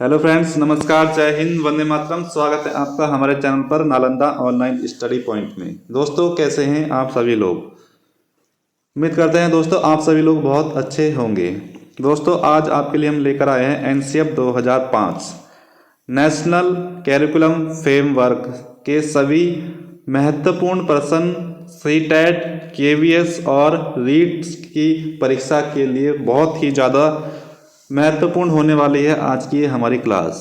Hello friends, नमस्कार, जय हिंद, वंदे मातरम। स्वागत है आपका हमारे चैनल पर नालंदा ऑनलाइन स्टडी पॉइंट में। दोस्तों, कैसे हैं आप सभी लोग? उम्मीद करते हैं दोस्तों आप सभी लोग बहुत अच्छे होंगे। दोस्तों, आज आपके लिए हम लेकर आए हैं एनसीएफ 2005 नेशनल कैरिकुलम फ्रेमवर्क के सभी महत्वपूर्ण प्रश्न सीटेट, केवीएस और रीट्स की परीक्षा के लिए बहुत ही ज़्यादा महत्वपूर्ण होने वाली है आज की हमारी क्लास।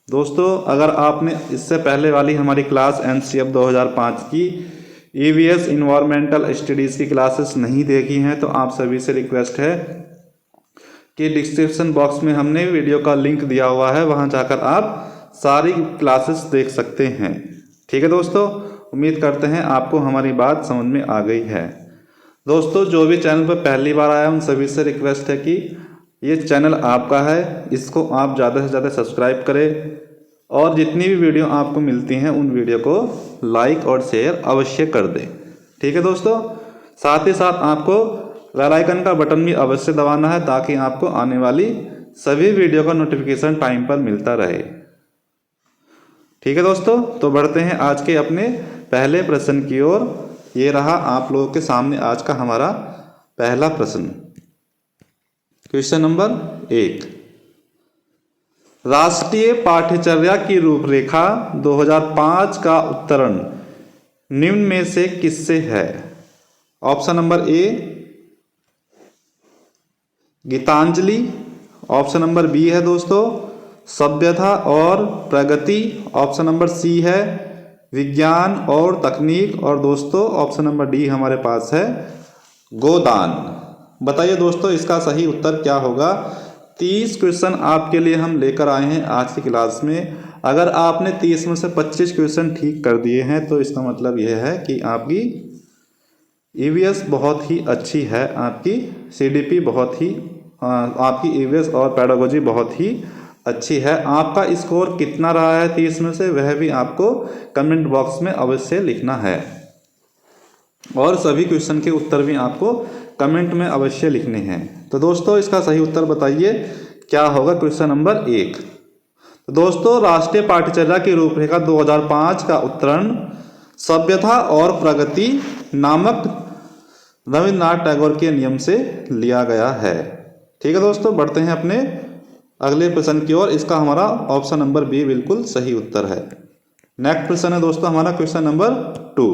दोस्तों, अगर आपने इससे पहले वाली हमारी क्लास एनसीएफ 2005 की ईवीएस इन्वायरमेंटल स्टडीज़ की क्लासेस नहीं देखी हैं तो आप सभी से रिक्वेस्ट है कि डिस्क्रिप्शन बॉक्स में हमने वीडियो का लिंक दिया हुआ है, वहां जाकर आप सारी क्लासेस देख सकते हैं। ठीक है दोस्तों, उम्मीद करते हैं आपको हमारी बात समझ में आ गई है। दोस्तों, जो भी चैनल पर पहली बार आया उन सभी से रिक्वेस्ट है कि ये चैनल आपका है, इसको आप ज़्यादा से ज़्यादा सब्सक्राइब करें और जितनी भी वीडियो आपको मिलती हैं उन वीडियो को लाइक और शेयर अवश्य कर दें। ठीक है दोस्तों, साथ ही साथ आपको बेल आइकन का बटन भी अवश्य दबाना है ताकि आपको आने वाली सभी वीडियो का नोटिफिकेशन टाइम पर मिलता रहे। ठीक है दोस्तों, तो बढ़ते हैं आज के अपने पहले प्रश्न की ओर। ये रहा आप लोगों के सामने आज का हमारा पहला प्रश्न। क्वेश्चन नंबर 1, राष्ट्रीय पाठ्यचर्या की रूपरेखा 2005 का उत्तरण निम्न में से किससे है? Option number A Gitanjali, option number B है दोस्तों सभ्यता और प्रगति, ऑप्शन नंबर सी है विज्ञान और तकनीक, और दोस्तों ऑप्शन नंबर डी हमारे पास है गोदान। बताइए दोस्तों इसका सही उत्तर क्या होगा? 30 क्वेश्चन आपके लिए हम लेकर आए हैं आज की क्लास में। अगर आपने 30 में से 25 क्वेश्चन ठीक कर दिए हैं तो इसका मतलब यह है कि आपकी ईवीएस बहुत ही अच्छी है, आपकी सीडीपी बहुत ही आपकी ईवीएस और पेडागोजी बहुत ही अच्छी है। आपका स्कोर कितना रहा है 30 में से, वह भी आपको कमेंट बॉक्स में अवश्य लिखना है और सभी क्वेश्चन के उत्तर भी आपको कमेंट में अवश्य लिखने हैं। तो दोस्तों इसका सही उत्तर बताइए क्या होगा क्वेश्चन नंबर 1। तो दोस्तों, राष्ट्रीय पाठ्यचर्या की रूपरेखा 2005 का उत्तरण सभ्यता और प्रगति नामक रविन्द्रनाथ टैगोर के नियम से लिया गया है। ठीक है दोस्तों, बढ़ते हैं अपने अगले प्रश्न की ओर। इसका हमारा ऑप्शन नंबर बी बिल्कुल सही उत्तर है। नेक्स्ट प्रश्न है दोस्तों हमारा क्वेश्चन नंबर 2।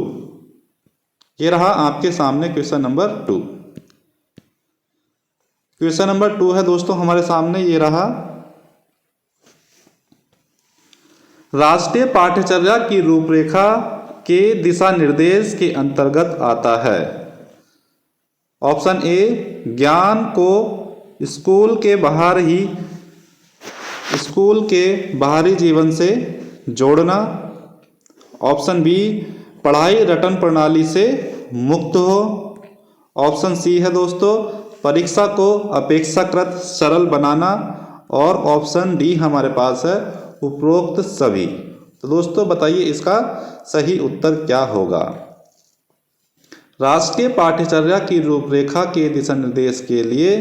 ये रहा आपके सामने क्वेश्चन नंबर 2। क्वेश्चन नंबर 2 है दोस्तों हमारे सामने, ये रहा राष्ट्रीय पाठ्यचर्या की रूपरेखा के दिशा निर्देश के अंतर्गत आता है। ऑप्शन ए ज्ञान को स्कूल के बाहरी जीवन से जोड़ना, ऑप्शन बी पढ़ाई रटन प्रणाली से मुक्त हो, ऑप्शन सी है दोस्तों परीक्षा को अपेक्षाकृत सरल बनाना, और ऑप्शन डी हमारे पास है उपरोक्त सभी। तो दोस्तों बताइए इसका सही उत्तर क्या होगा? राष्ट्रीय पाठ्यचर्या की रूपरेखा के दिशा निर्देश के लिए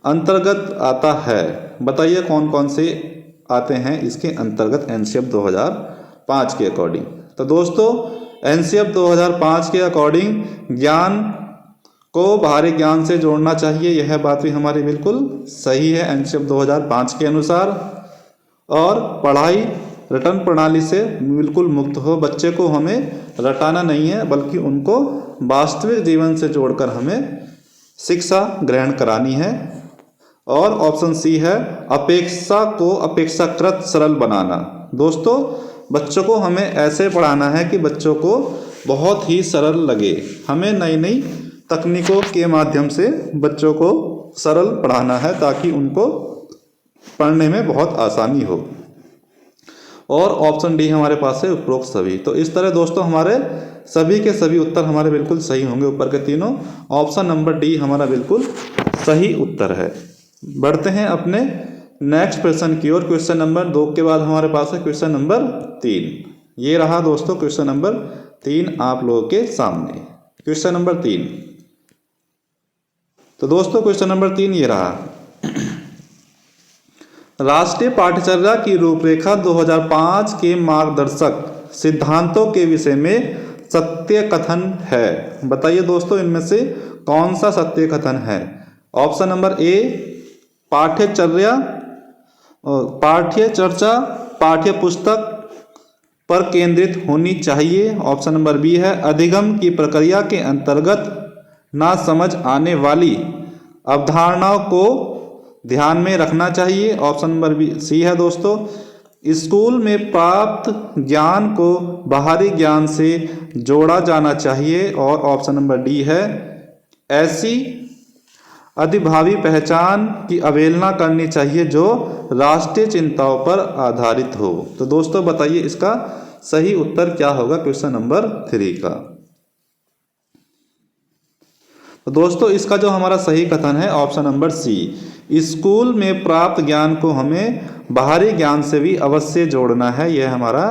अंतर्गत आता है। बताइए कौन कौन से आते हैं इसके अंतर्गत एनसीएफ 2005 के अकॉर्डिंग। तो दोस्तों एनसीएफ 2005 के अकॉर्डिंग ज्ञान को बाहरी ज्ञान से जोड़ना चाहिए, यह बात भी हमारी बिल्कुल सही है एनसीएफ 2005 के अनुसार। और पढ़ाई रटन प्रणाली से बिल्कुल मुक्त हो, बच्चे को हमें रटाना नहीं है बल्कि उनको वास्तविक जीवन से जोड़कर हमें शिक्षा ग्रहण करानी है। और ऑप्शन सी है अपेक्षा को अपेक्षाकृत सरल बनाना। दोस्तों बच्चों को हमें ऐसे पढ़ाना है कि बच्चों को बहुत ही सरल लगे। हमें नई नई तकनीकों के माध्यम से बच्चों को सरल पढ़ाना है ताकि उनको पढ़ने में बहुत आसानी हो। और ऑप्शन डी हमारे पास है उपरोक्त सभी। तो इस तरह दोस्तों हमारे सभी के सभी उत्तर हमारे बिल्कुल सही होंगे, ऊपर के तीनों। ऑप्शन नंबर डी हमारा बिल्कुल सही उत्तर है। बढ़ते हैं अपने नेक्स्ट प्रश्न की ओर। क्वेश्चन नंबर 2 के बाद हमारे पास है क्वेश्चन नंबर 3। ये रहा दोस्तों क्वेश्चन नंबर 3 आप लोगों के सामने। Question number 3। तो दोस्तों क्वेश्चन नंबर 3 ये रहा राष्ट्रीय पाठ्यचर्या की रूपरेखा 2005 के मार्गदर्शक सिद्धांतों के विषय में सत्य कथन है। बताइए दोस्तों, इनमें से कौन सा सत्य कथन है? ऑप्शन नंबर ए पाठ्य चर्चा पाठ्य पुस्तक पर केंद्रित होनी चाहिए। ऑप्शन नंबर बी है अधिगम की प्रक्रिया के अंतर्गत ना समझ आने वाली अवधारणाओं को ध्यान में रखना चाहिए। ऑप्शन नंबर बी सी है दोस्तों स्कूल में प्राप्त ज्ञान को बाहरी ज्ञान से जोड़ा जाना चाहिए। और ऑप्शन नंबर डी है ऐसी अधिभावी पहचान की अवहेलना करनी चाहिए जो राष्ट्रीय चिंताओं पर आधारित हो। तो दोस्तों बताइए इसका सही उत्तर क्या होगा क्वेश्चन नंबर 3 का? तो दोस्तों इसका जो हमारा सही कथन है ऑप्शन नंबर सी, स्कूल में प्राप्त ज्ञान को हमें बाहरी ज्ञान से भी अवश्य जोड़ना है। यह हमारा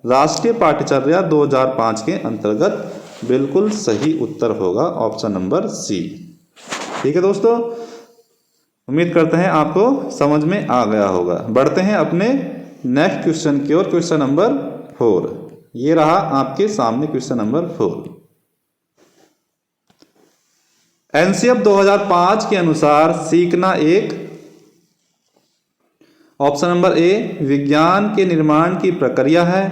राष्ट्रीय पाठ्यचर्या 2005 के अंतर्गत बिल्कुल सही उत्तर होगा ऑप्शन नंबर सी। ठीक है दोस्तों, उम्मीद करते हैं आपको समझ में आ गया होगा। बढ़ते हैं अपने नेक्स्ट क्वेश्चन की ओर, क्वेश्चन नंबर 4। ये रहा आपके सामने क्वेश्चन नंबर 4। एनसीएफ 2005 के अनुसार सीखना एक, ऑप्शन नंबर ए विज्ञान के निर्माण की प्रक्रिया है।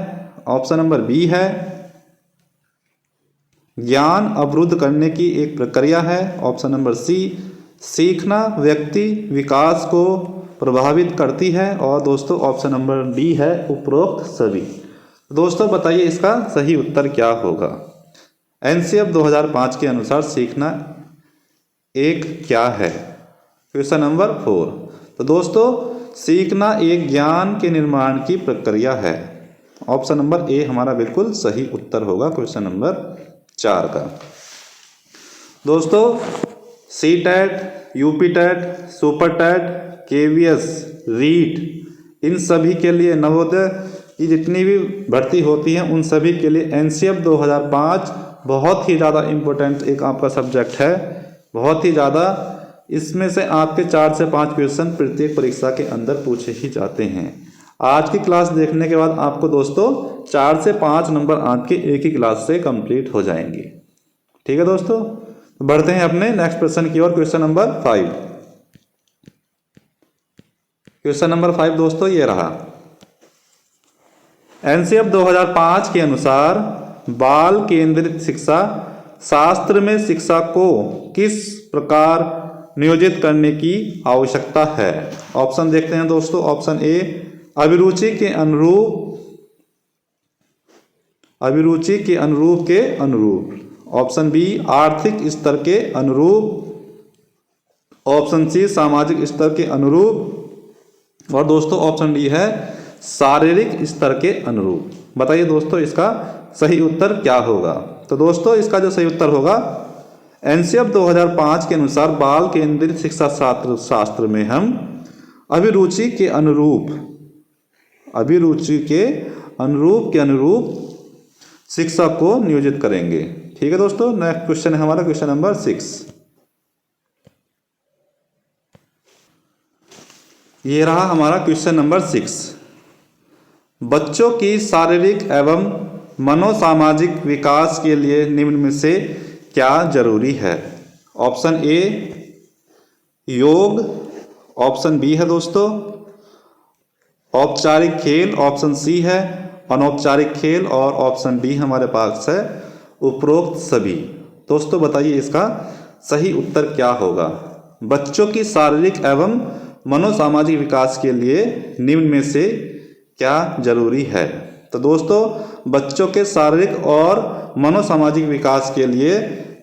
ऑप्शन नंबर बी है ज्ञान अवरुद्ध करने की एक प्रक्रिया है। ऑप्शन नंबर सी सीखना व्यक्ति विकास को प्रभावित करती है। और दोस्तों ऑप्शन नंबर डी है उपरोक्त सभी। दोस्तों बताइए इसका सही उत्तर क्या होगा? एनसीएफ 2005 के अनुसार सीखना एक क्या है? Question number 4। तो दोस्तों सीखना एक ज्ञान के निर्माण की प्रक्रिया है। ऑप्शन नंबर ए हमारा बिल्कुल सही उत्तर होगा क्वेश्चन नंबर 4 का। दोस्तों CTET, UPTET, SUPERTET, KVS, REET इन सभी के लिए नवोदय की जितनी भी भर्ती होती है उन सभी के लिए एनसीएफ 2005 बहुत ही ज़्यादा इम्पोर्टेंट एक आपका सब्जेक्ट है, बहुत ही ज़्यादा। इसमें से आपके 4 से 5 क्वेश्चन प्रत्येक परीक्षा के अंदर पूछे ही जाते हैं। आज की क्लास देखने के बाद आपको दोस्तों 4 से 5 नंबर आपके एक ही क्लास से कंप्लीट हो जाएंगे। ठीक है दोस्तों, बढ़ते हैं अपने नेक्स्ट क्वेश्चन की ओर, क्वेश्चन नंबर 5। क्वेश्चन नंबर 5 दोस्तों ये रहा। एनसीएफ 2005 के अनुसार बाल केंद्रित शिक्षा शास्त्र में शिक्षा को किस प्रकार नियोजित करने की आवश्यकता है? ऑप्शन देखते हैं दोस्तों। ऑप्शन ए अभिरुचि के अनुरूप के अनुरूप। ऑप्शन बी आर्थिक स्तर के अनुरूप। ऑप्शन सी सामाजिक स्तर के अनुरूप। और दोस्तों ऑप्शन डी है शारीरिक स्तर के अनुरूप। बताइए दोस्तों इसका सही उत्तर क्या होगा? तो दोस्तों इसका जो सही उत्तर होगा एनसीएफ 2005 के अनुसार बाल केंद्रित शिक्षा शास्त्र में हम अभिरुचि के अनुरूप शिक्षा को नियोजित करेंगे। ठीक है दोस्तों, नेक्स्ट क्वेश्चन है हमारा क्वेश्चन नंबर 6। ये रहा हमारा क्वेश्चन नंबर 6। बच्चों की शारीरिक एवं मनोसामाजिक विकास के लिए निम्न में से क्या जरूरी है? ऑप्शन ए योग, ऑप्शन बी है दोस्तों औपचारिक खेल, ऑप्शन सी है अनौपचारिक खेल और ऑप्शन डी हमारे पास है उपरोक्त सभी। दोस्तों बताइए इसका सही उत्तर क्या होगा? बच्चों की शारीरिक एवं मनोसामाजिक विकास के लिए निम्न में से क्या जरूरी है? तो दोस्तों बच्चों के शारीरिक और मनोसामाजिक विकास के लिए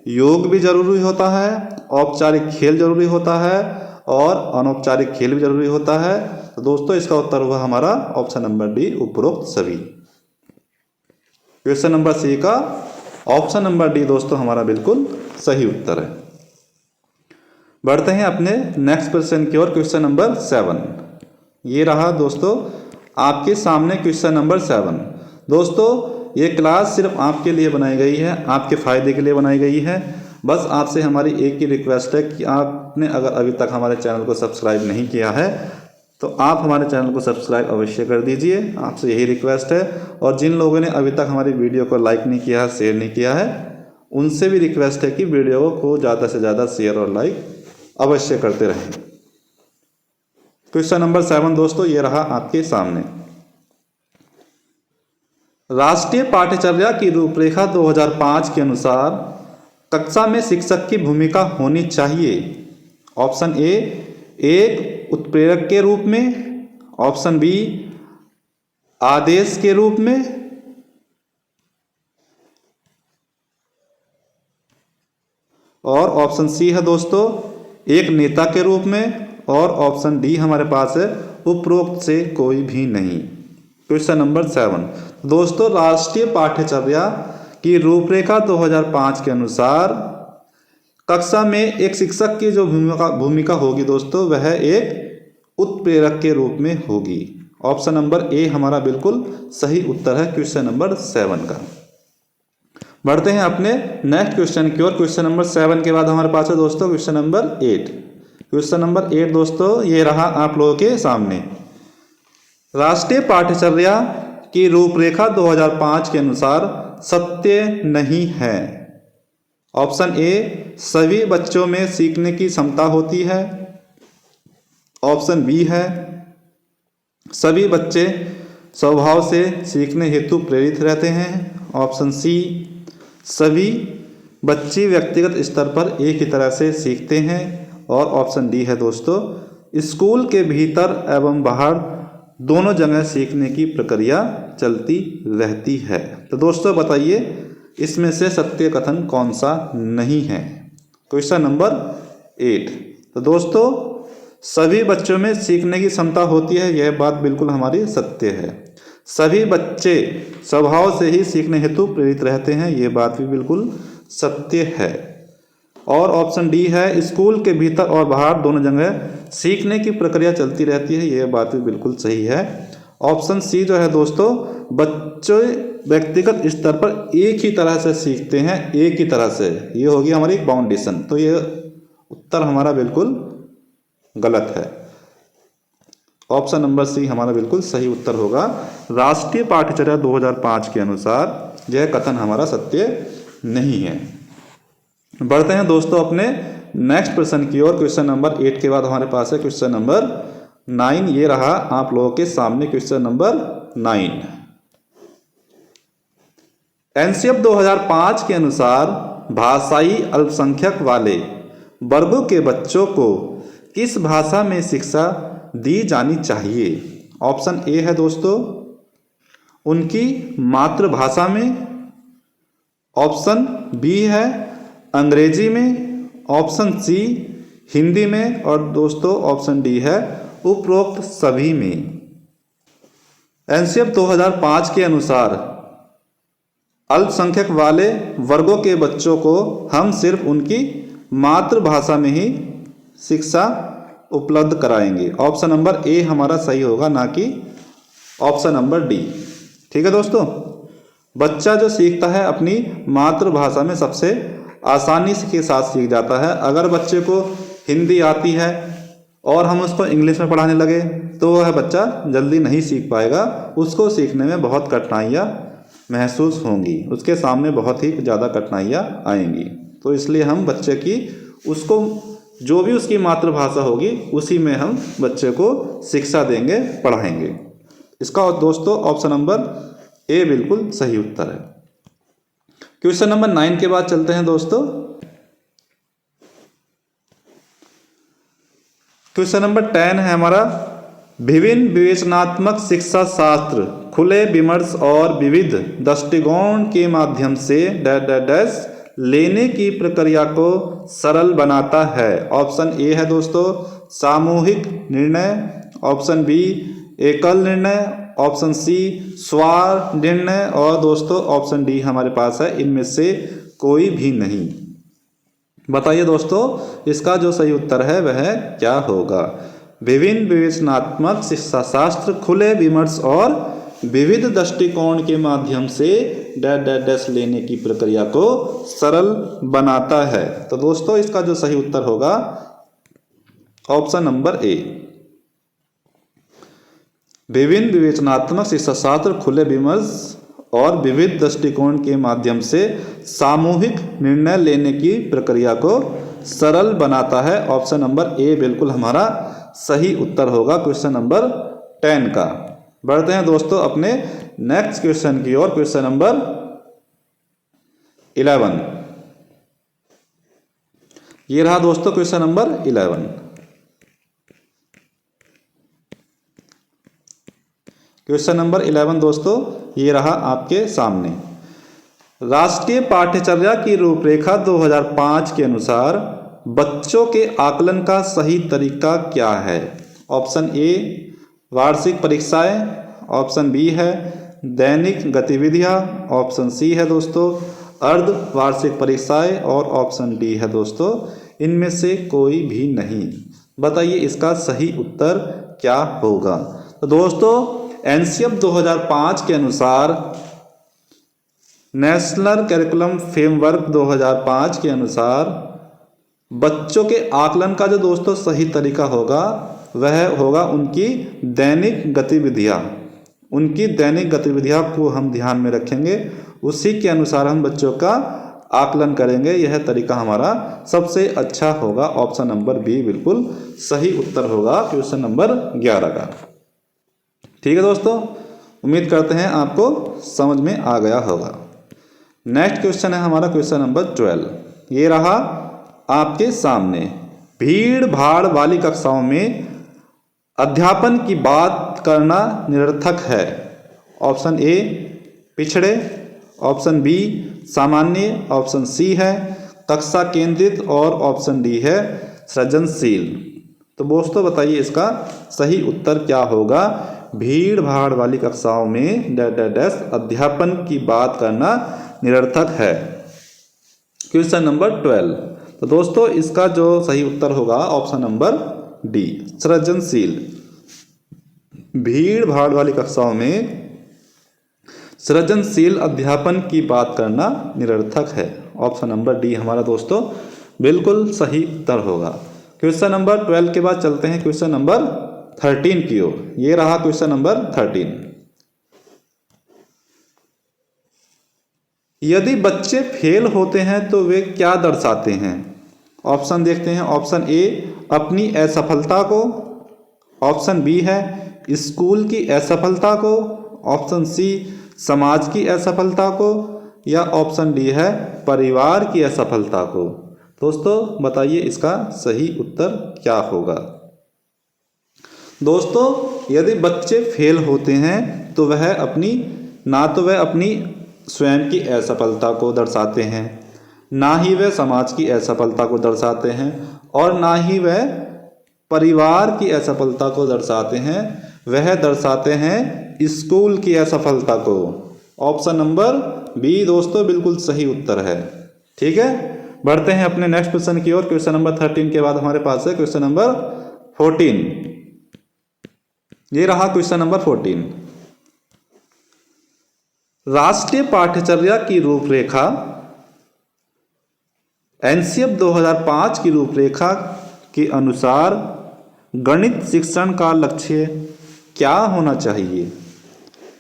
योग भी जरूरी होता है, औपचारिक खेल जरूरी होता है और अनौपचारिक खेल भी जरूरी होता है। तो दोस्तों इसका उत्तर हुआ हमारा ऑप्शन नंबर डी उपरोक्त सभी। क्वेश्चन नंबर सी का ऑप्शन नंबर डी दोस्तों हमारा बिल्कुल सही उत्तर है। बढ़ते हैं अपने नेक्स्ट क्वेश्चन की ओर, क्वेश्चन नंबर 7। ये रहा दोस्तों आपके सामने क्वेश्चन नंबर 7। दोस्तों ये क्लास सिर्फ आपके लिए बनाई गई है, आपके फ़ायदे के लिए बनाई गई है। बस आपसे हमारी एक ही रिक्वेस्ट है कि आपने अगर अभी तक हमारे चैनल को सब्सक्राइब नहीं किया है तो आप हमारे चैनल को सब्सक्राइब अवश्य कर दीजिए, आपसे यही रिक्वेस्ट है। और जिन लोगों ने अभी तक हमारी वीडियो को लाइक नहीं किया है, शेयर नहीं किया है, उनसे भी रिक्वेस्ट है कि वीडियो को ज़्यादा से ज़्यादा शेयर और लाइक अवश्य करते रहें। क्वेश्चन नंबर 7 दोस्तों ये रहा आपके सामने। राष्ट्रीय पाठ्यचर्या की रूपरेखा 2005 के अनुसार कक्षा में शिक्षक की भूमिका होनी चाहिए। ऑप्शन ए, एक उत्प्रेरक के रूप में, ऑप्शन बी, आदेश के रूप में, और ऑप्शन सी है दोस्तों एक नेता के रूप में, और ऑप्शन डी हमारे पास है उपरोक्त से कोई भी नहीं। क्वेश्चन नंबर 7 दोस्तों, राष्ट्रीय पाठ्यचर्या की रूपरेखा 2005 के अनुसार कक्षा में एक शिक्षक की जो भूमिका होगी दोस्तों, वह एक उत्प्रेरक के रूप में होगी। ऑप्शन नंबर ए हमारा बिल्कुल सही उत्तर है क्वेश्चन नंबर 7 का। बढ़ते हैं अपने नेक्स्ट क्वेश्चन की ओर। क्वेश्चन नंबर 7 के बाद हमारे पास है दोस्तों क्वेश्चन नंबर 8। क्वेश्चन नंबर 8 दोस्तों ये रहा आप लोगों के सामने। राष्ट्रीय पाठ्यचर्या की रूपरेखा 2005 के अनुसार सत्य नहीं है। ऑप्शन ए, सभी बच्चों में सीखने की क्षमता होती है। ऑप्शन बी है, सभी बच्चे स्वभाव से सीखने हेतु प्रेरित रहते हैं। ऑप्शन सी, सभी बच्चे व्यक्तिगत स्तर पर एक ही तरह से सीखते हैं। और ऑप्शन डी है दोस्तों, स्कूल के भीतर एवं बाहर दोनों जगह सीखने की प्रक्रिया चलती रहती है। तो दोस्तों बताइए इसमें से सत्य कथन कौन सा नहीं है। Question number 8। तो दोस्तों सभी बच्चों में सीखने की क्षमता होती है, यह बात बिल्कुल हमारी सत्य है। सभी बच्चे स्वभाव से ही सीखने हेतु प्रेरित रहते हैं, ये बात भी बिल्कुल सत्य है। और ऑप्शन डी है, स्कूल के भीतर और बाहर दोनों जगह सीखने की प्रक्रिया चलती रहती है, यह बात भी बिल्कुल सही है। ऑप्शन सी जो है दोस्तों, बच्चे व्यक्तिगत स्तर पर एक ही तरह से सीखते हैं, एक ही तरह से, ये होगी हमारी फाउंडेशन। तो ये उत्तर हमारा बिल्कुल गलत है। ऑप्शन नंबर सी हमारा बिल्कुल सही उत्तर होगा। राष्ट्रीय पाठ्यचर्या 2005 के अनुसार यह कथन हमारा सत्य नहीं है। बढ़ते हैं दोस्तों अपने नेक्स्ट प्रश्न की ओर। क्वेश्चन नंबर 8 के बाद हमारे पास है क्वेश्चन नंबर 9। ये रहा आप लोगों के सामने क्वेश्चन नंबर 9। एनसीएफ 2005 के अनुसार भाषाई अल्पसंख्यक वाले वर्गों के बच्चों को किस भाषा में शिक्षा दी जानी चाहिए। ऑप्शन ए है दोस्तों उनकी मातृभाषा में, ऑप्शन बी है अंग्रेजी में, ऑप्शन सी हिंदी में, और दोस्तों ऑप्शन डी है उपरोक्त सभी में। एनसीएफ 2005 के अनुसार अल्पसंख्यक वाले वर्गों के बच्चों को हम सिर्फ उनकी मातृभाषा में ही शिक्षा उपलब्ध कराएंगे। ऑप्शन नंबर ए हमारा सही होगा, ना कि ऑप्शन नंबर डी। ठीक है दोस्तों, बच्चा जो सीखता है अपनी मातृभाषा में सबसे आसानी के साथ सीख जाता है। अगर बच्चे को हिंदी आती है और हम उसको इंग्लिश में पढ़ाने लगे तो वह बच्चा जल्दी नहीं सीख पाएगा, उसको सीखने में बहुत कठिनाइयाँ महसूस होंगी, उसके सामने बहुत ही ज़्यादा कठिनाइयाँ आएंगी। तो इसलिए हम बच्चे की उसको जो भी उसकी मातृभाषा होगी उसी में हम बच्चे को शिक्षा देंगे, पढ़ाएंगे। इसका दोस्तों ऑप्शन नंबर ए बिल्कुल सही उत्तर है। क्वेश्चन नंबर 9 के बाद चलते हैं दोस्तों क्वेश्चन नंबर 10 है हमारा। विभिन्न विवेचनात्मक शिक्षा शास्त्र खुले विमर्श और विविध दृष्टिकोण के माध्यम से डैश लेने की प्रक्रिया को सरल बनाता है। ऑप्शन ए है दोस्तों सामूहिक निर्णय, ऑप्शन बी एकल निर्णय, ऑप्शन सी स्वार निर्णय, और दोस्तों ऑप्शन डी हमारे पास है इनमें से कोई भी नहीं। बताइए दोस्तों इसका जो सही उत्तर है वह क्या होगा। विभिन्न विवेचनात्मक शिक्षा शास्त्र खुले विमर्श और विविध दृष्टिकोण के माध्यम से डैश लेने की प्रक्रिया को सरल बनाता है। तो दोस्तों इसका जो सही उत्तर होगा ऑप्शन नंबर ए। विभिन्न विवेचनात्मक शिक्षाशास्त्र खुले विमर्श और विविध दृष्टिकोण के माध्यम से सामूहिक निर्णय लेने की प्रक्रिया को सरल बनाता है। ऑप्शन नंबर ए बिल्कुल हमारा सही उत्तर होगा क्वेश्चन नंबर 10 का। बढ़ते हैं दोस्तों अपने नेक्स्ट क्वेश्चन की ओर। क्वेश्चन नंबर 11 ये रहा दोस्तों क्वेश्चन नंबर 11। क्वेश्चन नंबर 11 दोस्तों ये रहा आपके सामने। राष्ट्रीय पाठ्यचर्या की रूपरेखा 2005 के अनुसार बच्चों के आकलन का सही तरीका क्या है? ऑप्शन ए वार्षिक परीक्षाएं, ऑप्शन बी है दैनिक गतिविधियां, ऑप्शन सी है दोस्तों अर्ध वार्षिक परीक्षाएं और ऑप्शन डी है दोस्तों इनमें से कोई भी नहीं। बताइए इसका सही उत्तर क्या होगा? तो दोस्तों एनसीएफ 2005 के अनुसार, नेशनल करिकुलम फ्रेमवर्क 2005 के अनुसार बच्चों के आकलन का जो दोस्तों सही तरीका होगा वह होगा उनकी दैनिक गतिविधियां। उनकी दैनिक गतिविधियां को हम ध्यान में रखेंगे, उसी के अनुसार हम बच्चों का आकलन करेंगे। यह तरीका हमारा सबसे अच्छा होगा। ऑप्शन नंबर बी बिल्कुल सही उत्तर होगा क्वेश्चन नंबर 11 का। ठीक है दोस्तों, उम्मीद करते हैं आपको समझ में आ गया होगा। नेक्स्ट क्वेश्चन है हमारा क्वेश्चन नंबर 12। ये रहा आपके सामने। भीड़ भाड़ वाली कक्षाओं में अध्यापन की बात करना निरर्थक है। ऑप्शन ए पिछड़े, ऑप्शन बी सामान्य, ऑप्शन सी है कक्षा केंद्रित और ऑप्शन डी है सृजनशील। तो दोस्तों बताइए इसका सही उत्तर क्या होगा? भीड़ भाड़ वाली कक्षाओं में डैश अध्यापन की बात करना निरर्थक है। Question number 12। तो दोस्तों इसका जो सही उत्तर होगा ऑप्शन नंबर डी सृजनशील। भीड़ भाड़ वाली कक्षाओं में सृजनशील अध्यापन की बात करना निरर्थक है। ऑप्शन नंबर डी हमारा दोस्तों बिल्कुल सही उत्तर होगा। क्वेश्चन नंबर 12 के बाद चलते हैं क्वेश्चन नंबर 13 की ओर। ये रहा क्वेश्चन नंबर 13। यदि बच्चे फेल होते हैं तो वे क्या दर्शाते हैं? ऑप्शन देखते हैं। ऑप्शन ए अपनी असफलता को, ऑप्शन बी है स्कूल की असफलता को, ऑप्शन सी समाज की असफलता को या ऑप्शन डी है परिवार की असफलता को। दोस्तों बताइए इसका सही उत्तर क्या होगा? दोस्तों यदि बच्चे फेल होते हैं तो वह अपनी स्वयं की असफलता को दर्शाते हैं, ना ही वह समाज की असफलता को दर्शाते हैं और ना ही वह परिवार की असफलता को दर्शाते हैं। वह दर्शाते हैं स्कूल की असफलता को। ऑप्शन नंबर बी दोस्तों बिल्कुल सही उत्तर है। ठीक है, बढ़ते हैं अपने नेक्स्ट क्वेश्चन की ओर। क्वेश्चन नंबर 13 के बाद हमारे पास है क्वेश्चन नंबर 14। ये रहा क्वेश्चन नंबर 14। राष्ट्रीय पाठ्यचर्या की रूपरेखा एनसीएफ 2005 की रूपरेखा के अनुसार गणित शिक्षण का लक्ष्य क्या होना चाहिए?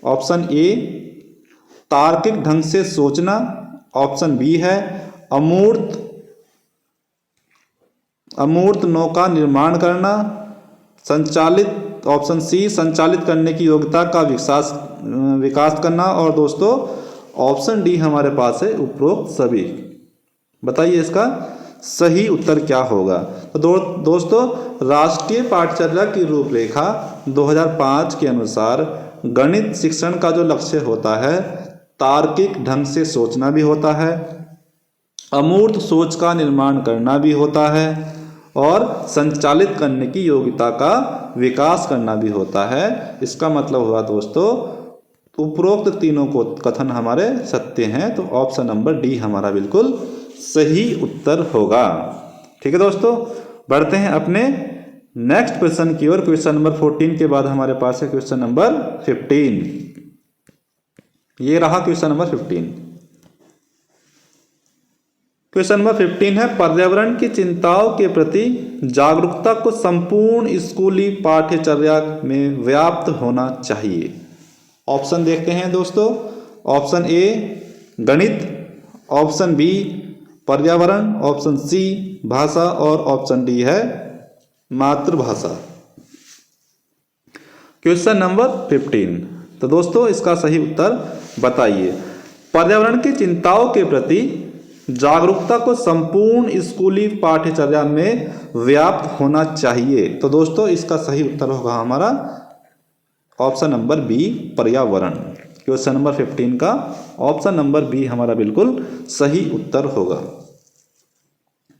ऑप्शन ए तार्किक ढंग से सोचना, ऑप्शन बी है अमूर्त नौका निर्माण करना, ऑप्शन सी संचालित करने की योग्यता का विकास करना और दोस्तों ऑप्शन डी हमारे पास है उपरोक्त सभी। बताइए इसका सही उत्तर क्या होगा? तो दोस्तों राष्ट्रीय पाठ्यचर्या की रूपरेखा 2005 के अनुसार गणित शिक्षण का जो लक्ष्य होता है तार्किक ढंग से सोचना भी होता है, अमूर्त सोच का निर्माण करना भी होता है और संचालित करने की योग्यता का विकास करना भी होता है। इसका मतलब हुआ दोस्तों उपरोक्त तीनों को कथन हमारे सत्य हैं, तो ऑप्शन नंबर डी हमारा बिल्कुल सही उत्तर होगा। ठीक है दोस्तों, बढ़ते हैं अपने नेक्स्ट क्वेश्चन की ओर। क्वेश्चन नंबर 14 के बाद हमारे पास है क्वेश्चन नंबर 15। ये रहा क्वेश्चन नंबर 15। क्वेश्चन नंबर 15 है, पर्यावरण की चिंताओं के प्रति जागरूकता को संपूर्ण स्कूली पाठ्यचर्या में व्याप्त होना चाहिए। ऑप्शन देखते हैं दोस्तों। ऑप्शन ए गणित, ऑप्शन बी पर्यावरण, ऑप्शन सी भाषा और ऑप्शन डी है मातृभाषा। क्वेश्चन नंबर 15, तो दोस्तों इसका सही उत्तर बताइए। पर्यावरण की चिंताओं के प्रति जागरूकता को संपूर्ण स्कूली पाठ्यचर्या में व्याप्त होना चाहिए। तो दोस्तों इसका सही उत्तर होगा हमारा ऑप्शन नंबर बी पर्यावरण। क्वेश्चन नंबर 15 का ऑप्शन नंबर बी हमारा बिल्कुल सही उत्तर होगा।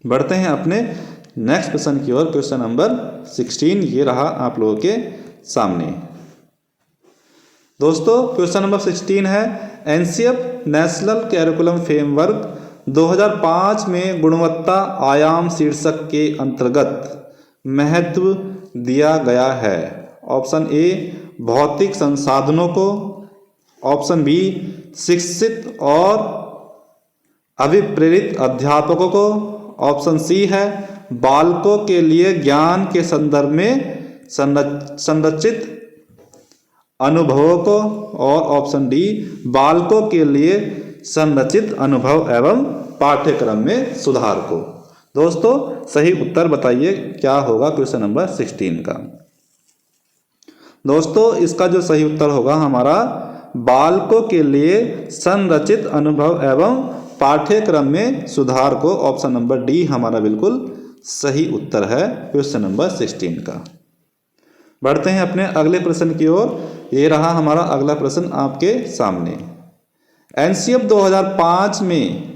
बढ़ते हैं अपने नेक्स्ट क्वेश्चन की ओर। क्वेश्चन नंबर 16 ये रहा आप लोगों के सामने। दोस्तों क्वेश्चन नंबर 16 है, एनसीएफ नेशनल कैरिकुलम फ्रेमवर्क 2005 में गुणवत्ता आयाम शीर्षक के अंतर्गत महत्व दिया गया है। ऑप्शन ए भौतिक संसाधनों को, ऑप्शन बी शिक्षित और अभिप्रेरित अध्यापकों को, ऑप्शन सी है बालकों के लिए ज्ञान के संदर्भ में संरचित अनुभवों को, और ऑप्शन डी बालकों के लिए संरचित अनुभव एवं पाठ्यक्रम में सुधार को। दोस्तों सही उत्तर बताइए क्या होगा क्वेश्चन नंबर 16 का। दोस्तों इसका जो सही उत्तर होगा हमारा बालकों के लिए संरचित अनुभव एवं पाठ्यक्रम में सुधार को, ऑप्शन नंबर डी हमारा बिल्कुल सही उत्तर है क्वेश्चन नंबर 16 का। बढ़ते हैं अपने अगले प्रश्न की ओर। ये रहा हमारा अगला प्रश्न आपके सामने। एनसीएफ 2005 में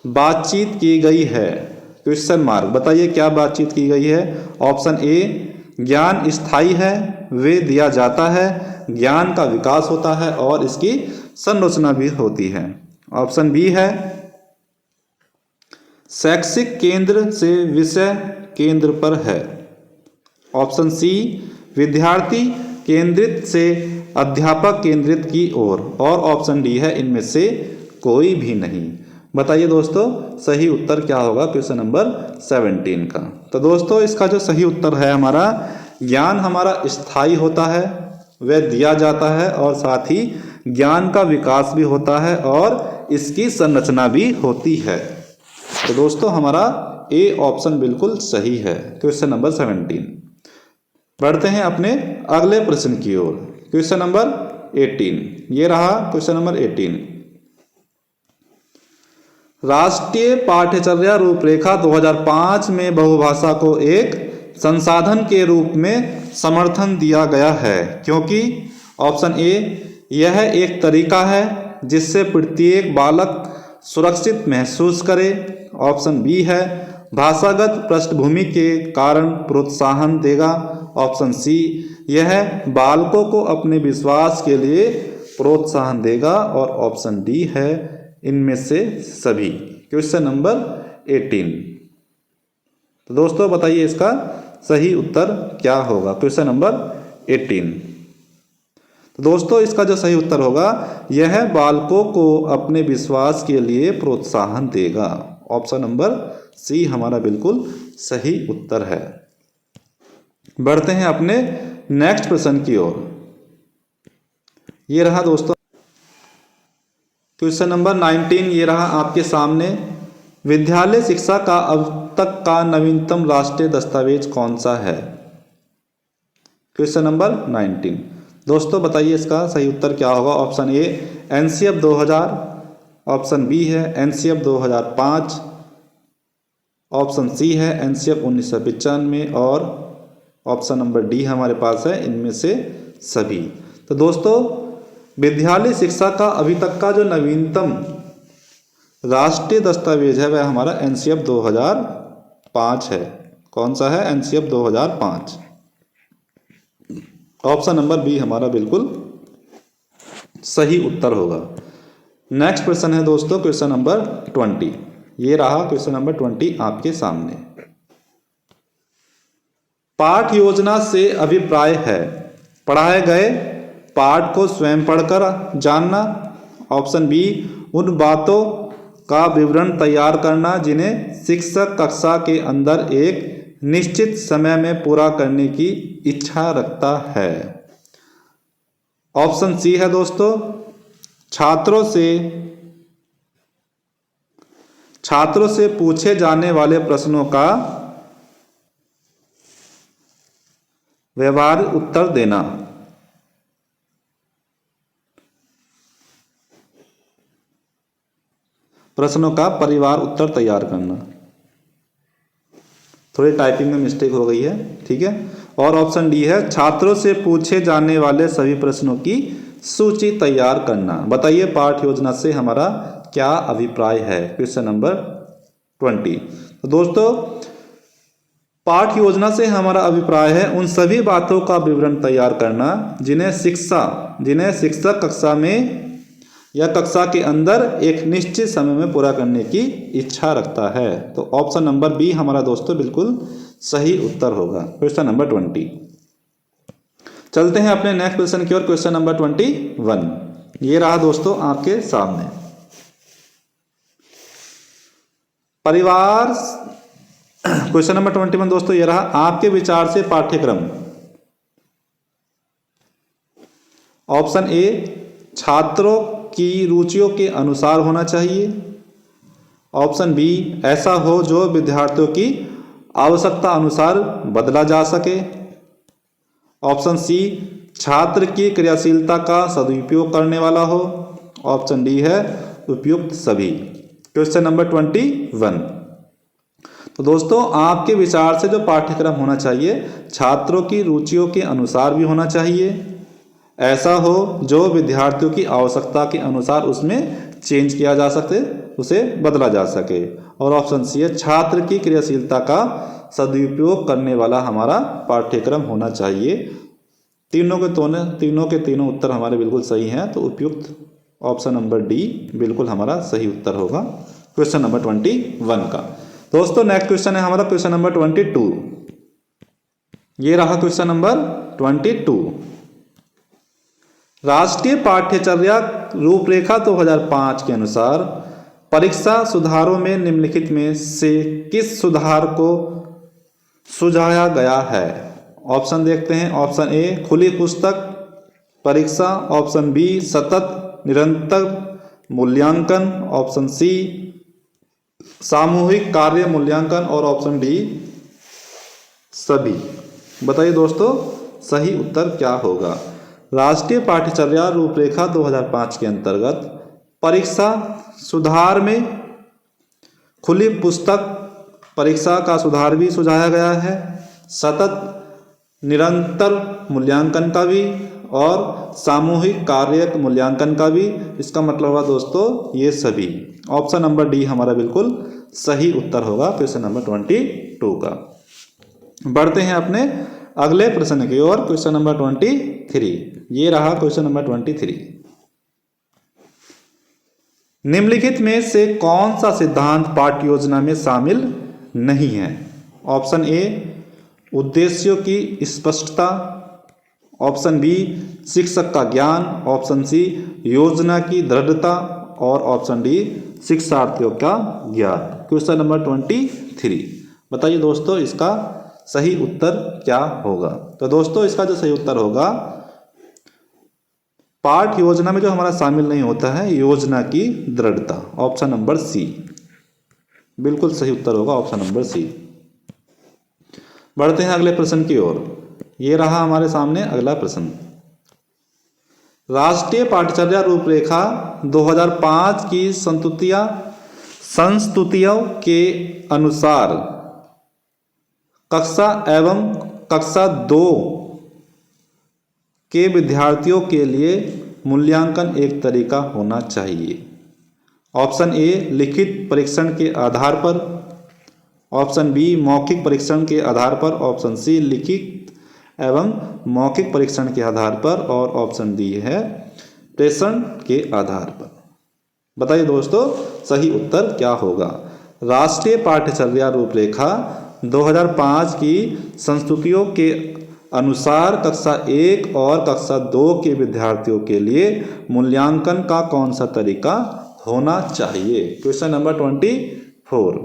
बातचीत की गई है, क्वेश्चन मार्क, बताइए क्या बातचीत की गई है। ऑप्शन ए ज्ञान स्थायी है, वे दिया जाता है, ज्ञान का विकास होता है और इसकी संरचना भी होती है। ऑप्शन बी है शैक्षिक केंद्र से विषय केंद्र पर है। ऑप्शन सी विद्यार्थी केंद्रित से अध्यापक केंद्रित की ओर, और ऑप्शन डी है इनमें से कोई भी नहीं। बताइए दोस्तों सही उत्तर क्या होगा क्वेश्चन नंबर 17 का। तो दोस्तों इसका जो सही उत्तर है हमारा ज्ञान हमारा स्थायी होता है, वह दिया जाता है और साथ ही ज्ञान का विकास भी होता है और इसकी संरचना भी होती है। तो दोस्तों हमारा ए ऑप्शन बिल्कुल सही है क्वेश्चन नंबर 17। बढ़ते हैं अपने अगले प्रश्न की ओर। क्वेश्चन नंबर 18 ये रहा क्वेश्चन नंबर 18। राष्ट्रीय पाठ्यचर्या रूपरेखा 2005 में बहुभाषा को एक संसाधन के रूप में समर्थन दिया गया है, क्योंकि ऑप्शन ए यह एक तरीका है जिससे प्रत्येक बालक सुरक्षित महसूस करे, ऑप्शन बी है भाषागत पृष्ठभूमि के कारण प्रोत्साहन देगा, ऑप्शन सी यह बालकों को अपने विश्वास के लिए प्रोत्साहन देगा, और ऑप्शन डी है इनमें से सभी। Question number 18। तो दोस्तों बताइए इसका सही उत्तर क्या होगा क्वेश्चन नंबर 18। तो दोस्तों इसका जो सही उत्तर होगा यह बालकों को अपने विश्वास के लिए प्रोत्साहन देगा, ऑप्शन नंबर सी हमारा बिल्कुल सही उत्तर है। बढ़ते हैं अपने नेक्स्ट प्रश्न की ओर। ये रहा दोस्तों क्वेश्चन नंबर 19 ये रहा आपके सामने। विद्यालय शिक्षा का अब तक का नवीनतम राष्ट्रीय दस्तावेज कौन सा है। Question number 19। दोस्तों बताइए इसका सही उत्तर क्या होगा। Option A NCF 2000, option B है एनसीएफ 2005, ऑप्शन सी है एनसीएफ 1995 और ऑप्शन नंबर डी हमारे पास है इनमें से सभी। तो दोस्तों विद्यालय शिक्षा का अभी तक का जो नवीनतम राष्ट्रीय दस्तावेज है वह हमारा एनसीएफ 2005 है। कौन सा है? एनसीएफ 2005। ऑप्शन नंबर बी हमारा बिल्कुल सही उत्तर होगा। नेक्स्ट क्वेश्चन है दोस्तों क्वेश्चन नंबर 20। ये रहा क्वेश्चन नंबर 20 आपके सामने। पाठ योजना से अभिप्राय है पढ़ाए गए पाठ को स्वयं पढ़कर जानना, ऑप्शन बी उन बातों का विवरण तैयार करना जिन्हें शिक्षक कक्षा के अंदर एक निश्चित समय में पूरा करने की इच्छा रखता है। ऑप्शन सी है दोस्तों, छात्रों से पूछे जाने वाले प्रश्नों का व्यवहारिक उत्तर देना। प्रश्नों का परिवार उत्तर तैयार करना। थोड़ी टाइपिंग में मिस्टेक हो गई है, ठीक है। और ऑप्शन डी है, छात्रों से पूछे जाने वाले सभी प्रश्नों की सूची तैयार करना। बताइए पाठ योजना से हमारा क्या अभिप्राय है। Question number 20। तो दोस्तों पाठ योजना से हमारा अभिप्राय है उन सभी बातों का विवरण तैयार करना जिन्हें शिक्षक कक्षा में या कक्षा के अंदर एक निश्चित समय में पूरा करने की इच्छा रखता है। तो ऑप्शन नंबर बी हमारा दोस्तों बिल्कुल सही उत्तर होगा। Question number 20। चलते हैं अपने नेक्स्ट क्वेश्चन की ओर। क्वेश्चन नंबर 21 ये रहा दोस्तों आपके सामने। परिवार, क्वेश्चन नंबर 21 दोस्तों ये रहा, आपके विचार से पाठ्यक्रम। ऑप्शन ए, छात्रों की रुचियों के अनुसार होना चाहिए। ऑप्शन बी, ऐसा हो जो विद्यार्थियों की आवश्यकता अनुसार बदला जा सके। ऑप्शन सी, छात्र की क्रियाशीलता का सदुपयोग करने वाला हो। ऑप्शन डी है उपयुक्त सभी। Question number 21। तो दोस्तों आपके विचार से जो पाठ्यक्रम होना चाहिए छात्रों की रुचियों के अनुसार भी होना चाहिए, ऐसा हो जो विद्यार्थियों की आवश्यकता के अनुसार उसमें चेंज किया जा सके, उसे बदला जा सके। और ऑप्शन सी है, छात्र की क्रियाशीलता का सदुपयोग करने वाला हमारा पाठ्यक्रम होना चाहिए। तीनों के तीनों उत्तर हमारे बिल्कुल सही हैं। तो उपयुक्त ऑप्शन नंबर डी बिल्कुल हमारा सही उत्तर होगा क्वेश्चन नंबर 21 का। दोस्तों नेक्स्ट क्वेश्चन है हमारा क्वेश्चन नंबर 22। ये रहा क्वेश्चन नंबर 22। राष्ट्रीय पाठ्यचर्या रूपरेखा 2005 के अनुसार परीक्षा सुधारों में निम्नलिखित में से किस सुधार को सुझाया गया है। ऑप्शन देखते हैं। ऑप्शन ए, खुली पुस्तक परीक्षा। ऑप्शन बी, सतत निरंतर मूल्यांकन। ऑप्शन सी, सामूहिक कार्य मूल्यांकन। और ऑप्शन डी, सभी। बताइए दोस्तों सही उत्तर क्या होगा। राष्ट्रीय पाठ्यचर्या रूपरेखा 2005 के अंतर्गत परीक्षा सुधार में खुली पुस्तक परीक्षा का सुधार भी सुझाया गया है, सतत निरंतर मूल्यांकन का भी और सामूहिक कार्य मूल्यांकन का भी। इसका मतलब हुआ दोस्तों ये सभी। ऑप्शन नंबर डी हमारा बिल्कुल सही उत्तर होगा क्वेश्चन नंबर 22 का। बढ़ते हैं अपने अगले प्रश्न की ओर। क्वेश्चन नंबर 23 ये रहा क्वेश्चन नंबर 23। निम्नलिखित में से कौन सा सिद्धांत पाठ्य योजना में शामिल नहीं है। ऑप्शन ए, उद्देश्यों की स्पष्टता। ऑप्शन बी, शिक्षक का ज्ञान। ऑप्शन सी, योजना की दृढ़ता। और ऑप्शन डी, शिक्षार्थियों का ज्ञान। Question number 23। बताइए दोस्तों इसका सही उत्तर क्या होगा। तो दोस्तों इसका जो सही उत्तर होगा, पाठ योजना में जो हमारा शामिल नहीं होता है योजना की दृढ़ता। ऑप्शन नंबर सी बिल्कुल सही उत्तर होगा, ऑप्शन नंबर सी। बढ़ते हैं अगले प्रश्न की ओर। ये रहा हमारे सामने अगला प्रश्न। राष्ट्रीय पाठ्यचर्या रूपरेखा 2005 की संस्तुतियों के अनुसार कक्षा एवं कक्षा 2 के विद्यार्थियों के लिए मूल्यांकन एक तरीका होना चाहिए। ऑप्शन ए, लिखित परीक्षण के आधार पर। ऑप्शन बी, मौखिक परीक्षण के आधार पर। ऑप्शन सी, लिखित एवं मौखिक परीक्षण के आधार पर। और ऑप्शन डी है प्रेषण के आधार पर। बताइए दोस्तों सही उत्तर क्या होगा। राष्ट्रीय पाठ्यचर्या रूपरेखा 2005 की संस्तुतियों के अनुसार कक्षा 1 और कक्षा 2 के विद्यार्थियों के लिए मूल्यांकन का कौन सा तरीका होना चाहिए। Question number 24।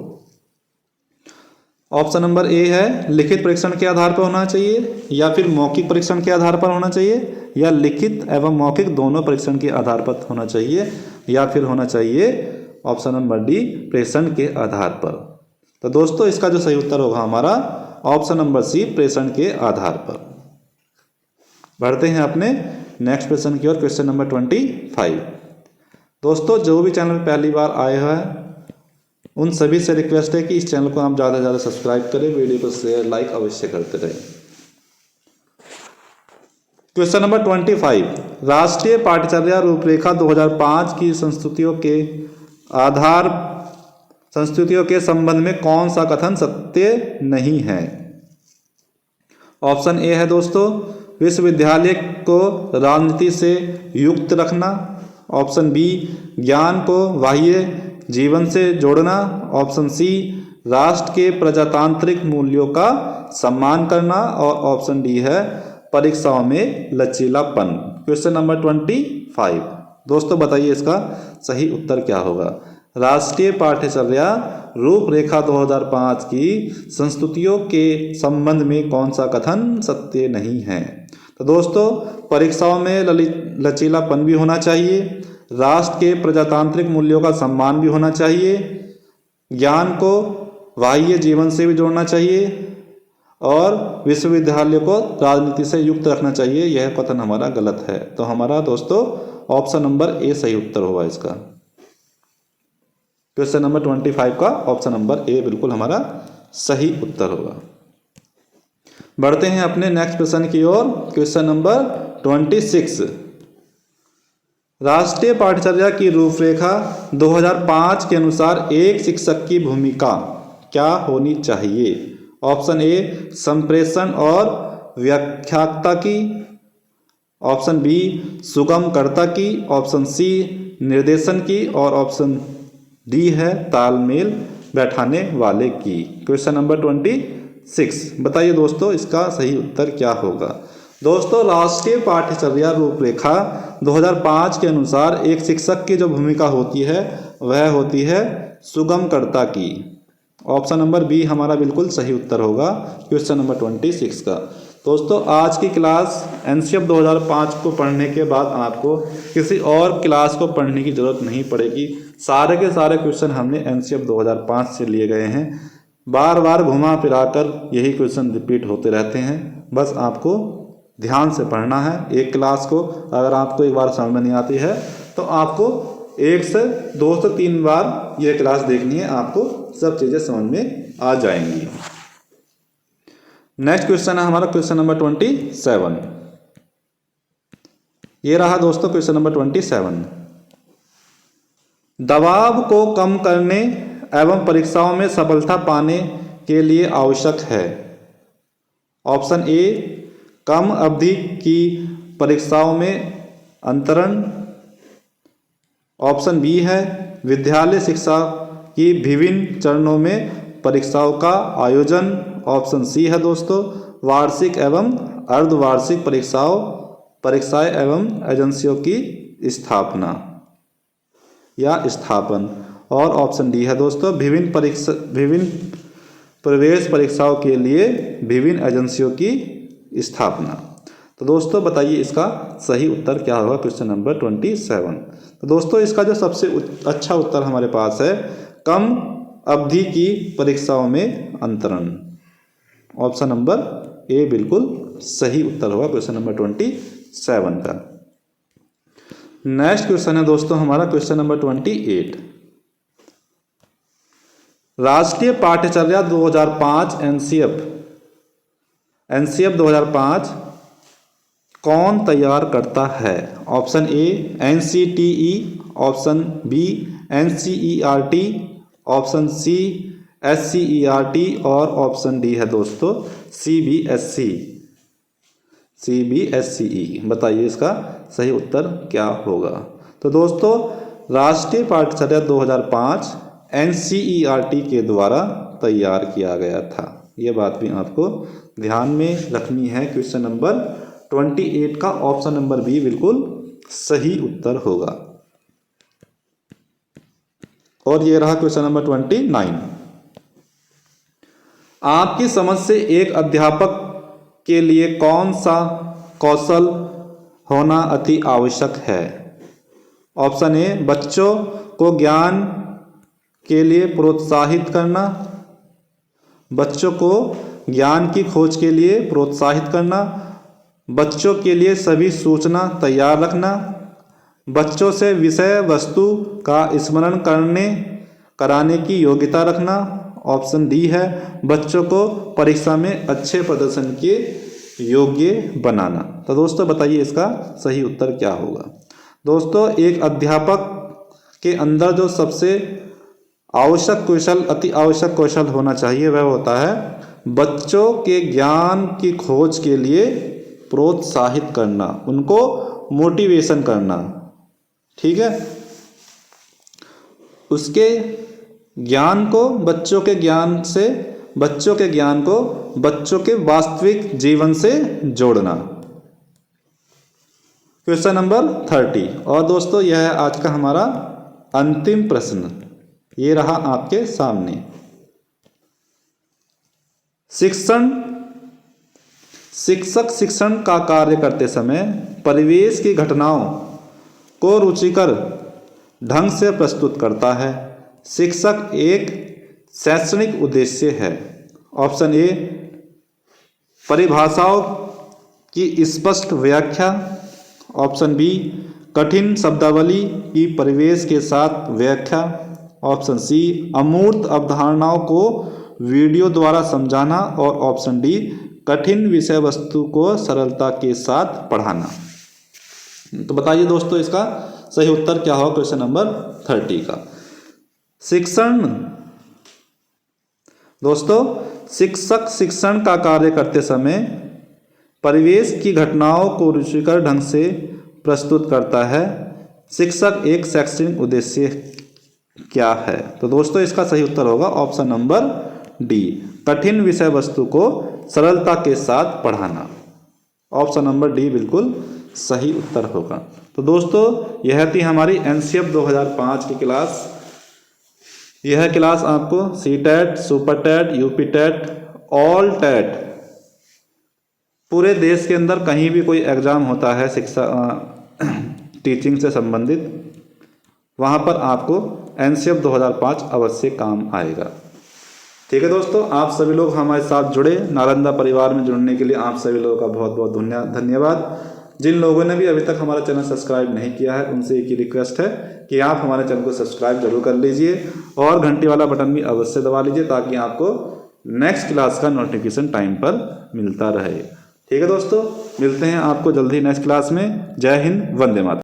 ऑप्शन नंबर ए है लिखित परीक्षण के आधार पर होना चाहिए, या फिर मौखिक परीक्षण के आधार पर होना चाहिए, या लिखित एवं मौखिक दोनों परीक्षण के आधार पर होना चाहिए, या फिर होना चाहिए ऑप्शन नंबर डी प्रेषण के आधार पर। तो दोस्तों इसका जो सही उत्तर होगा हमारा ऑप्शन नंबर सी प्रेषण के आधार पर। बढ़ते हैं अपने नेक्स्ट क्वेश्चन की ओर, क्वेश्चन नंबर 25। दोस्तों जो भी चैनल पर पहली बार आए हुए हैं उन सभी से रिक्वेस्ट है कि इस चैनल को आप ज़्यादा से ज़्यादा सब्सक्राइब करें, वीडियो को शेयर लाइक अवश्य करते रहें। क्वेश्चन नंबर 25, राष्ट्रीय पाठ्यचर्या रूपरेखा 2005 की संस्तुतियों के संबंध में कौन सा कथन सत्य नहीं है? ऑप्शन ए है दोस्तों विश्वविद्यालय को राजनीति से युक्त रखना। ऑप्शन बी ज्ञान को बाह्य जीवन से जोड़ना। ऑप्शन सी राष्ट्र के प्रजातांत्रिक मूल्यों का सम्मान करना। और ऑप्शन डी है परीक्षाओं में लचीलापन। Question number 25। दोस्तों बताइए इसका सही उत्तर क्या होगा? राष्ट्रीय पाठ्यचर्या रूपरेखा 2005 की संस्तुतियों के संबंध में कौन सा कथन सत्य नहीं है? तो दोस्तों परीक्षाओं में लचीलापन भी होना चाहिए, राष्ट्र के प्रजातांत्रिक मूल्यों का सम्मान भी होना चाहिए, ज्ञान को बाह्य जीवन से भी जोड़ना चाहिए और विश्वविद्यालय को राजनीति से युक्त रखना चाहिए। यह कथन हमारा गलत है। तो हमारा दोस्तों ऑप्शन नंबर ए सही उत्तर होगा इसका। क्वेश्चन नंबर 25 का ऑप्शन नंबर ए बिल्कुल हमारा सही उत्तर होगा। बढ़ते हैं अपने नेक्स्ट क्वेश्चन की ओर, क्वेश्चन नंबर 26। राष्ट्रीय पाठ्यचर्या की रूपरेखा 2005 के अनुसार एक शिक्षक की भूमिका क्या होनी चाहिए? ऑप्शन ए संप्रेषण और व्याख्याता की। ऑप्शन बी सुगमकर्ता की। ऑप्शन सी निर्देशन की। और ऑप्शन डी है तालमेल बैठाने वाले की। क्वेश्चन नंबर 26 बताइए दोस्तों इसका सही उत्तर क्या होगा? दोस्तों राष्ट्रीय पाठ्यचर्या रूपरेखा 2005 के अनुसार एक शिक्षक की जो भूमिका होती है वह होती है सुगमकर्ता की। ऑप्शन नंबर बी हमारा बिल्कुल सही उत्तर होगा क्वेश्चन नंबर 26 का। दोस्तों आज की क्लास एनसीएफ 2005 को पढ़ने के बाद आपको किसी और क्लास को पढ़ने की ज़रूरत नहीं पड़ेगी। सारे के सारे क्वेश्चन हमने एनसीएफ 2005 से लिए गए हैं। बार बार घुमा फिरा कर यही क्वेश्चन रिपीट होते रहते हैं। बस आपको ध्यान से पढ़ना है एक क्लास को। अगर आपको एक बार समझ में नहीं आती है तो आपको 1 से 2 से 3 बार ये क्लास देखनी है, आपको सब चीज़ें समझ में आ जाएंगी। नेक्स्ट क्वेश्चन है हमारा क्वेश्चन नंबर 27। ये रहा दोस्तों क्वेश्चन नंबर 27। दबाव को कम करने एवं परीक्षाओं में सफलता पाने के लिए आवश्यक है। ऑप्शन ए कम अवधि की परीक्षाओं में अंतरण। ऑप्शन बी है विद्यालय शिक्षा की विभिन्न चरणों में परीक्षाओं का आयोजन। ऑप्शन सी है दोस्तों वार्षिक एवं अर्धवार्षिक परीक्षाएं एवं एजेंसियों की स्थापना या स्थापन। और ऑप्शन डी है दोस्तों विभिन्न प्रवेश परीक्षाओं के लिए विभिन्न एजेंसियों की स्थापना। तो दोस्तों बताइए इसका सही उत्तर क्या होगा क्वेश्चन नंबर 27। तो दोस्तों इसका जो सबसे अच्छा उत्तर हमारे पास है कम अवधि की परीक्षाओं में अंतरण। ऑप्शन नंबर ए बिल्कुल सही उत्तर होगा क्वेश्चन नंबर 27 का। नेक्स्ट क्वेश्चन है दोस्तों हमारा क्वेश्चन नंबर 28। राष्ट्रीय पाठ्यचर्या 2005 एनसीएफ 2005 कौन तैयार करता है? Option A NCTE. Option B NCERT. Option C SCERT. और ऑप्शन डी है दोस्तों सीबीएसई। बताइए इसका सही उत्तर क्या होगा? तो दोस्तों राष्ट्रीय पाठ्यचर्या 2005 एनसीईआरटी के द्वारा तैयार किया गया था। ये बात भी आपको ध्यान में रखनी है। क्वेश्चन नंबर 28 का ऑप्शन नंबर बी बिल्कुल सही उत्तर होगा। और ये रहा क्वेश्चन नंबर 29। आपकी समझ से एक अध्यापक के लिए कौन सा कौशल होना अति आवश्यक है? ऑप्शन ए, बच्चों को ज्ञान के लिए प्रोत्साहित करना, बच्चों को ज्ञान की खोज के लिए प्रोत्साहित करना, बच्चों के लिए सभी सूचना तैयार रखना, बच्चों से विषय वस्तु का स्मरण कराने की योग्यता रखना। ऑप्शन डी है, बच्चों को परीक्षा में अच्छे प्रदर्शन के योग्य बनाना। तो दोस्तों बताइए इसका सही उत्तर क्या होगा? दोस्तों, एक अध्यापक के अंदर जो सबसे आवश्यक कौशल, अति आवश्यक कौशल होना चाहिए वह होता है बच्चों के ज्ञान की खोज के लिए प्रोत्साहित करना, उनको मोटिवेशन करना। ठीक है, उसके ज्ञान को बच्चों के ज्ञान से, बच्चों के ज्ञान को बच्चों के वास्तविक जीवन से जोड़ना। Question number 30। और दोस्तों यह है आज का हमारा अंतिम प्रश्न, ये रहा आपके सामने। शिक्षक शिक्षण का कार्य करते समय परिवेश की घटनाओं को रुचिकर ढंग से प्रस्तुत करता है। शिक्षक एक शैक्षणिक उद्देश्य है। ऑप्शन ए, परिभाषाओं की स्पष्ट व्याख्या। ऑप्शन बी, कठिन शब्दावली की परिवेश के साथ व्याख्या। ऑप्शन सी, अमूर्त अवधारणाओं को वीडियो द्वारा समझाना। और ऑप्शन डी, कठिन विषय वस्तु को सरलता के साथ पढ़ाना। तो बताइए दोस्तों इसका सही उत्तर क्या होगा क्वेश्चन नंबर 30 का? शिक्षण, दोस्तों शिक्षक शिक्षण का कार्य करते समय परिवेश की घटनाओं को रुचिकर ढंग से प्रस्तुत करता है। शिक्षक एक शैक्षणिक उद्देश्य क्या है? तो दोस्तों इसका सही उत्तर होगा ऑप्शन नंबर डी, कठिन विषय वस्तु को सरलता के साथ पढ़ाना। ऑप्शन नंबर डी बिल्कुल सही उत्तर होगा। तो दोस्तों यह थी हमारी एनसीएफ 2005 की क्लास। यह क्लास आपको CTET, super TET, UP TET, all TET, पूरे देश के अंदर कहीं भी कोई एग्ज़ाम होता है शिक्षा टीचिंग से संबंधित, वहाँ पर आपको एनसीएफ 2005 अवश्य काम आएगा। ठीक है दोस्तों, आप सभी लोग हमारे साथ जुड़े, नालंदा परिवार में जुड़ने के लिए आप सभी लोगों का बहुत बहुत धन्यवाद। जिन लोगों ने भी अभी तक हमारा चैनल सब्सक्राइब नहीं किया है उनसे एक ही रिक्वेस्ट है कि आप हमारे चैनल को सब्सक्राइब जरूर कर लीजिए और घंटी वाला बटन भी अवश्य दबा लीजिए ताकि आपको नेक्स्ट क्लास का नोटिफिकेशन टाइम पर मिलता रहे। ठीक है दोस्तों, मिलते हैं आपको जल्दी नेक्स्ट क्लास में। जय हिंद, वंदे मातरम।